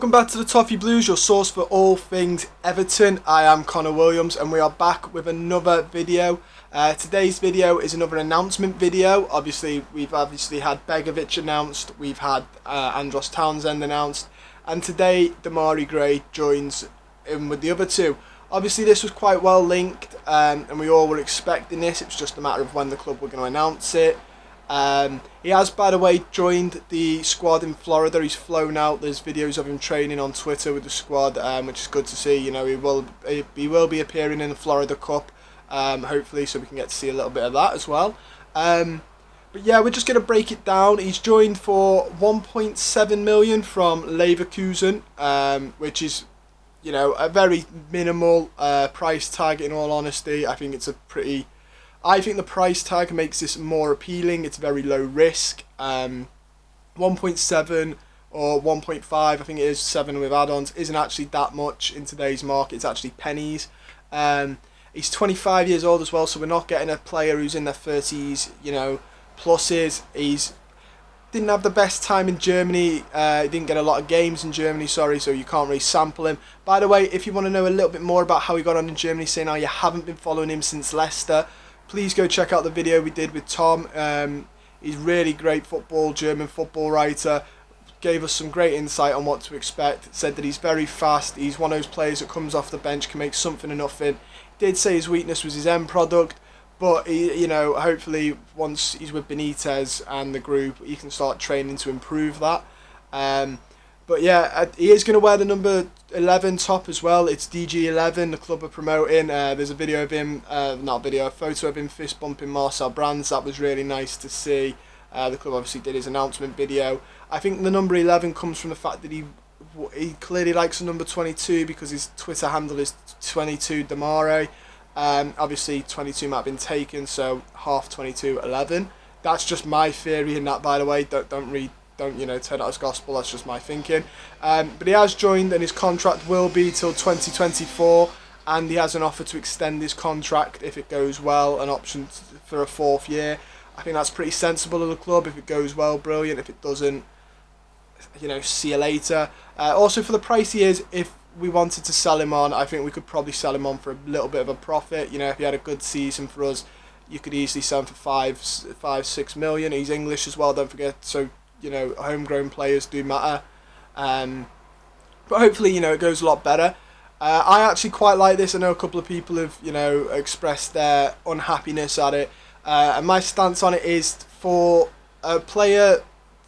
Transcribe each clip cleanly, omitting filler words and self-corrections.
Welcome back to the Toffee Blues, your source for all things Everton. I am Connor Williams and we are back with another video. Today's video is another announcement video. We've had Begovic announced, we've had Andros Townsend announced, and today Demarai Gray joins in with the other two. Obviously this was quite well linked and we all were expecting this. It was just a matter of when the club were going to announce it. He has, by the way, joined the squad in Florida. He's flown out. There's videos of him training on Twitter with the squad, which is good to see. You know, he will be appearing in the Florida Cup, hopefully, so we can get to see a little bit of that as well. But yeah, we're just going to break it down. He's joined for 1.7 million from Leverkusen, which is, you know, a very minimal price tag. In all honesty, I think the price tag makes this more appealing. It's very low risk. 1.7 or 1.5, I think it is 7 with add-ons, isn't actually that much in today's market. It's actually pennies. He's 25 years old as well, so we're not getting a player who's in their 30s, you know, pluses. He's didn't have the best time in Germany. He didn't get a lot of games in Germany, sorry, so you can't really sample him. By the way, if you want to know a little bit more about how he got on in Germany, saying how you haven't been following him since Leicester, please go check out the video we did with Tom. He's really great German football writer. Gave us some great insight on what to expect. Said that he's very fast. He's one of those players that comes off the bench, can make something of nothing. Did say his weakness was his end product, but he, you know, hopefully once he's with Benitez and the group, he can start training to improve that. But yeah, he is going to wear the number 11 top as well. It's DG11, the club are promoting. There's a video of him, a photo of him fist bumping Marcel Brands. That was really nice to see. The club obviously did his announcement video. I think the number 11 comes from the fact that he clearly likes the number 22 because his Twitter handle is 22 Demarai. Obviously 22 might have been taken, so half 22, 11. That's just my theory in that, by the way. Don't you know, take that as gospel, that's just my thinking. But he has joined and his contract will be till 2024, and he has an offer to extend his contract if it goes well, an option for a 4th year. I think that's pretty sensible of the club. If it goes well, brilliant. If it doesn't, you know, see you later. Also for the price he is, if we wanted to sell him on, I think we could probably sell him on for a little bit of a profit. You know, if he had a good season for us, you could easily sell him for 5-6 million. He's English as well, don't forget, so you know, homegrown players do matter. But hopefully, you know, it goes a lot better. I actually quite like this. I know a couple of people have, you know, expressed their unhappiness at it. And my stance on it is for a player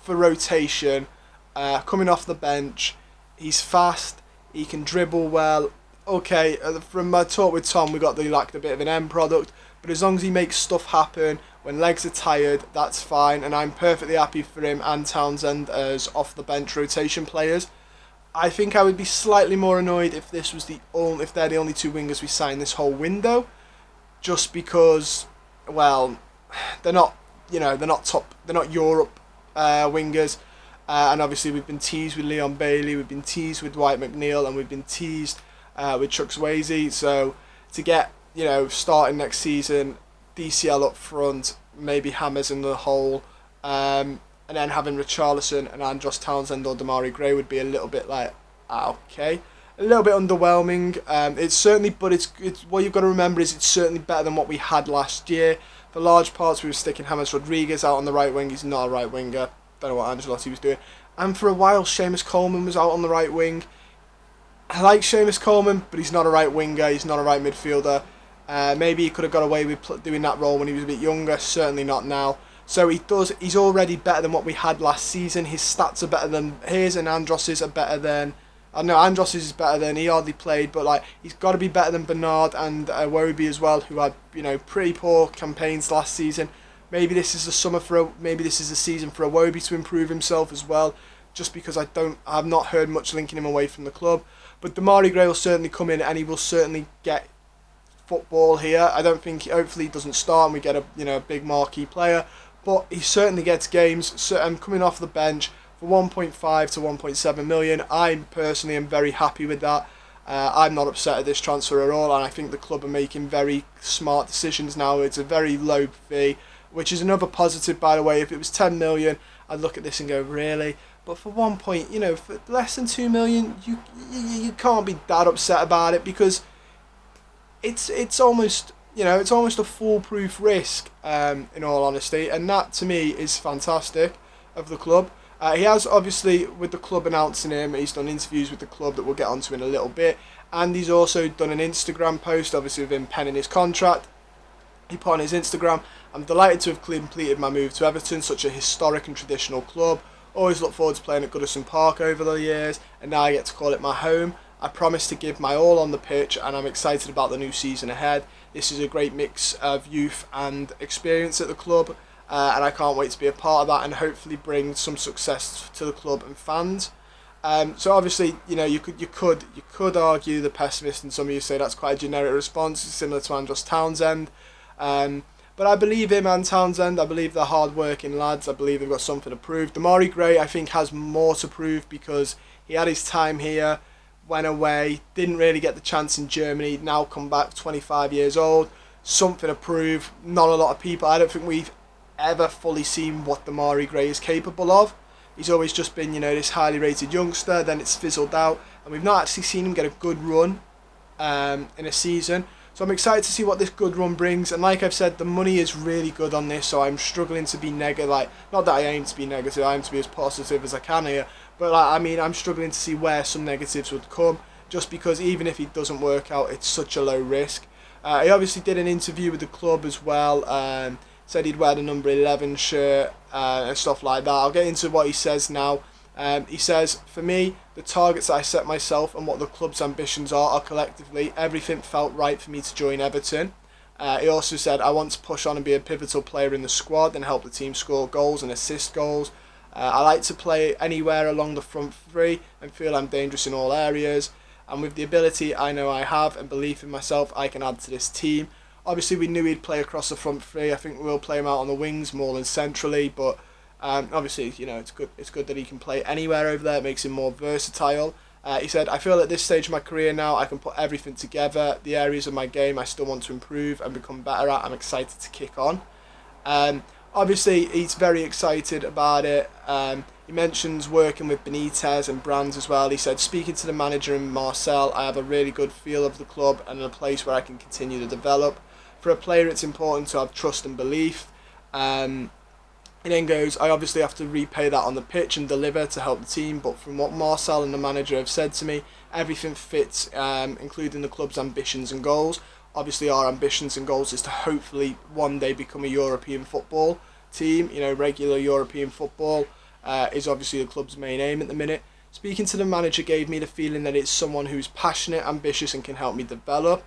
for rotation, coming off the bench, he's fast, he can dribble well. Okay, from my talk with Tom, we got that he lacked a bit of an end product, but as long as he makes stuff happen, when legs are tired, that's fine, and I'm perfectly happy for him and Townsend as off-the-bench rotation players. I think I would be slightly more annoyed if this was if they're the only two wingers we sign this whole window, just because, well, they're not, you know, they're not Europe wingers, and obviously we've been teased with Leon Bailey, we've been teased with Dwight McNeil, and we've been teased with Chuck Swayze. So to get, you know, starting next season, DCL up front, maybe Hammers in the hole, and then having Richarlison and Andros Townsend or Demarai Gray would be a little bit like, okay, a little bit underwhelming. It's certainly, but it's what you've got to remember is it's certainly better than what we had last year. For large parts, we were sticking James Rodriguez out on the right wing. He's not a right winger. Don't know what Ancelotti was doing. And for a while, Seamus Coleman was out on the right wing. I like Seamus Coleman, but he's not a right winger. He's not a right midfielder. Maybe he could have got away with doing that role when he was a bit younger. Certainly not now. So he's already better than what we had last season. His stats are better than his, and Andros's are better than. Andros's is better than, he hardly played, but like he's got to be better than Bernard and Iwobi as well, who had, you know, pretty poor campaigns last season. Maybe this is the season for Iwobi to improve himself as well. Just because I've not heard much linking him away from the club, but Demarai Gray will certainly come in and he will certainly get football here. I don't think, hopefully he doesn't start and we get a big marquee player, but he certainly gets games. So I'm coming off the bench for 1.5 to 1.7 million. I personally am very happy with that. I'm not upset at this transfer at all, and I think the club are making very smart decisions now. It's a very low fee, which is another positive, by the way. If it was 10 million, I'd look at this and go, really? But for 1 point, for less than 2 million, you can't be that upset about it, because it's almost it's almost a foolproof risk, in all honesty, and that to me is fantastic of the club. He has, obviously, with the club announcing him, he's done interviews with the club that we'll get onto in a little bit, and he's also done an Instagram post, obviously with him penning his contract. He put on his Instagram, "I'm delighted to have completed my move to Everton, such a historic and traditional club. Always look forward to playing at Goodison Park over the years, and now I get to call it my home. I promise to give my all on the pitch, and I'm excited about the new season ahead. This is a great mix of youth and experience at the club, and I can't wait to be a part of that and hopefully bring some success to the club and fans." So obviously, you could argue the pessimist, and some of you say that's quite a generic response, similar to Andros Townsend. But I believe him and Townsend. I believe they're hard-working lads. I believe they've got something to prove. Demarai Gray, I think, has more to prove, because he had his time here, went away, didn't really get the chance in Germany, now come back 25 years old. Something to prove. Not a lot of people. I don't think we've ever fully seen what Demarai Gray is capable of. He's always just been, this highly rated youngster, then it's fizzled out, and we've not actually seen him get a good run in a season. So I'm excited to see what this good run brings, and like I've said, the money is really good on this, so I'm struggling to be negative. Not that I aim to be negative, I aim to be as positive as I can here, but I'm struggling to see where some negatives would come, just because even if it doesn't work out, it's such a low risk. He obviously did an interview with the club as well, said he'd wear the number 11 shirt and stuff like that. I'll get into what he says now. He says, "For me, the targets that I set myself and what the club's ambitions are collectively, everything felt right for me to join Everton." He also said, "I want to push on and be a pivotal player in the squad and help the team score goals and assist goals. I like to play anywhere along the front three and feel I'm dangerous in all areas. And with the ability I know I have and belief in myself, I can add to this team." Obviously, we knew he'd play across the front three. I think we'll play him out on the wings more than centrally, but obviously, it's good that he can play anywhere over there. It makes him more versatile. He said, "I feel at this stage of my career now, I can put everything together. The areas of my game I still want to improve and become better at, I'm excited to kick on." Obviously, he's very excited about it. He mentions working with Benitez and Brands as well. He said, "Speaking to the manager in Marseille, I have a really good feel of the club and a place where I can continue to develop. For a player, it's important to have trust and belief." He then goes, "I obviously have to repay that on the pitch and deliver to help the team, but from what Marcel and the manager have said to me, everything fits, including the club's ambitions and goals. Obviously our ambitions and goals is to hopefully one day become a European football team. Regular European football is obviously the club's main aim at the minute. Speaking to the manager gave me the feeling that it's someone who's passionate, ambitious and can help me develop.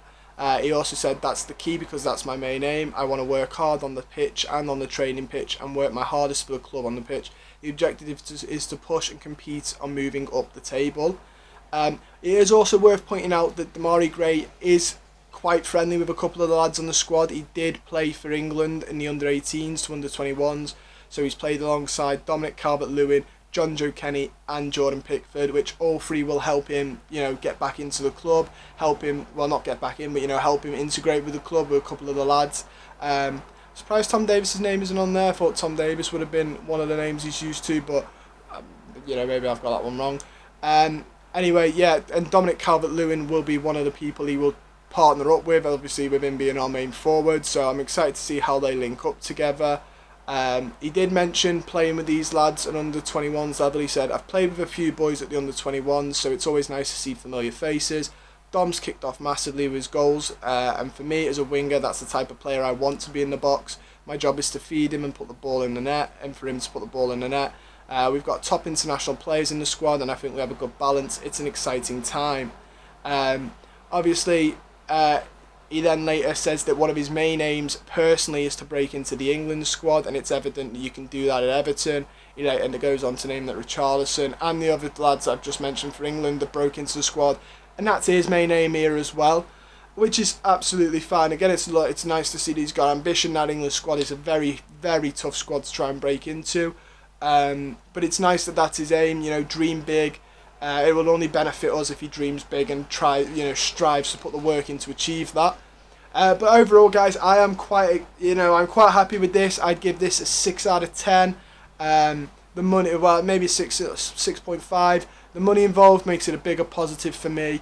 He also said that's the key because that's my main aim. I want to work hard on the pitch and on the training pitch and work my hardest for the club on the pitch. The objective is to push and compete on moving up the table." It is also worth pointing out that Demarai Gray is quite friendly with a couple of the lads on the squad. He did play for England in the under-18s to under-21s, so he's played alongside Dominic Calvert-Lewin, John Joe Kenny and Jordan Pickford, which all three will help him, get back into the club, help him integrate with the club with a couple of the lads. Surprised Tom Davis's name isn't on there. I thought Tom Davis would have been one of the names he's used to, but maybe I've got that one wrong. Anyway, yeah, and Dominic Calvert-Lewin will be one of the people he will partner up with, obviously with him being our main forward, so I'm excited to see how they link up together. He did mention playing with these lads at under-21s level. He said, "I've played with a few boys at the under-21s, so it's always nice to see familiar faces. Dom's kicked off massively with his goals, and for me as a winger, that's the type of player I want to be in the box. My job is to feed him and put the ball in the net, and for him to put the ball in the net. We've got top international players in the squad, and I think we have a good balance. It's an exciting time." Obviously, he then later says that one of his main aims personally is to break into the England squad, and it's evident that you can do that at Everton. And it goes on to name that Richarlison and the other lads I've just mentioned for England that broke into the squad, and that's his main aim here as well, which is absolutely fine. Again, it's nice to see that he's got ambition. That England squad is a very, very tough squad to try and break into, but it's nice that that's his aim. Dream big. It will only benefit us if he dreams big and strives to put the work in to achieve that. But overall, guys, I'm quite happy with this. I'd give this a 6 out of 10. the money, well, maybe 6.5. The money involved makes it a bigger positive for me.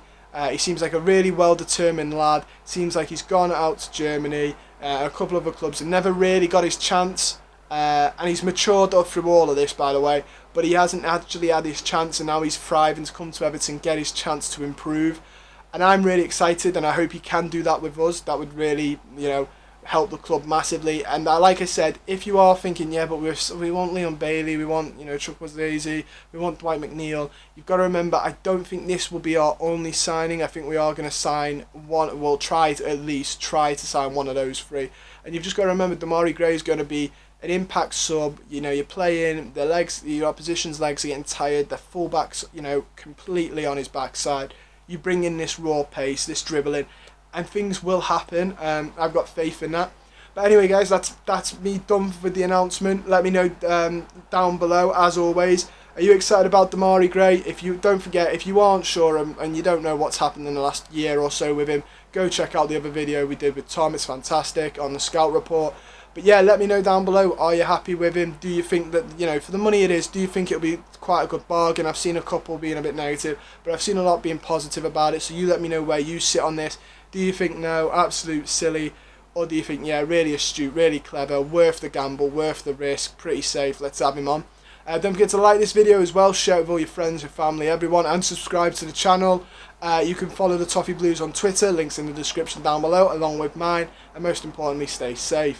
He seems like a really well-determined lad. Seems like he's gone out to Germany, a couple of other clubs, and never really got his chance. And he's matured up through all of this, by the way. But he hasn't actually had his chance, and now he's thriving to come to Everton, get his chance to improve. And I'm really excited, and I hope he can do that with us. That would really, help the club massively. And like I said, if you are thinking, yeah, but we want Leon Bailey, we want Chukwueze, we want Dwight McNeil, you've got to remember, I don't think this will be our only signing. I think we are going to sign one. We'll try to sign one of those three. And you've just got to remember, Demarai Gray is going to be an impact sub. You're playing, the legs, your opposition's legs are getting tired, their fullbacks, completely on his backside. You bring in this raw pace, this dribbling, and things will happen. I've got faith in that. But anyway, guys, that's me done with the announcement. Let me know down below, as always. Are you excited about Demarai Gray? Don't forget, if you aren't sure and you don't know what's happened in the last year or so with him, go check out the other video we did with Tom. It's fantastic, on the scout report. But yeah, let me know down below. Are you happy with him? Do you think that, for the money it is, do you think it'll be quite a good bargain? I've seen a couple being a bit negative, but I've seen a lot being positive about it. So you let me know where you sit on this. Do you think no, absolute silly? Or do you think, yeah, really astute, really clever, worth the gamble, worth the risk, pretty safe, let's have him on. Don't forget to like this video as well, share it with all your friends, your family, everyone, and subscribe to the channel. You can follow the Toffee Blues on Twitter, links in the description down below, along with mine, and most importantly, stay safe.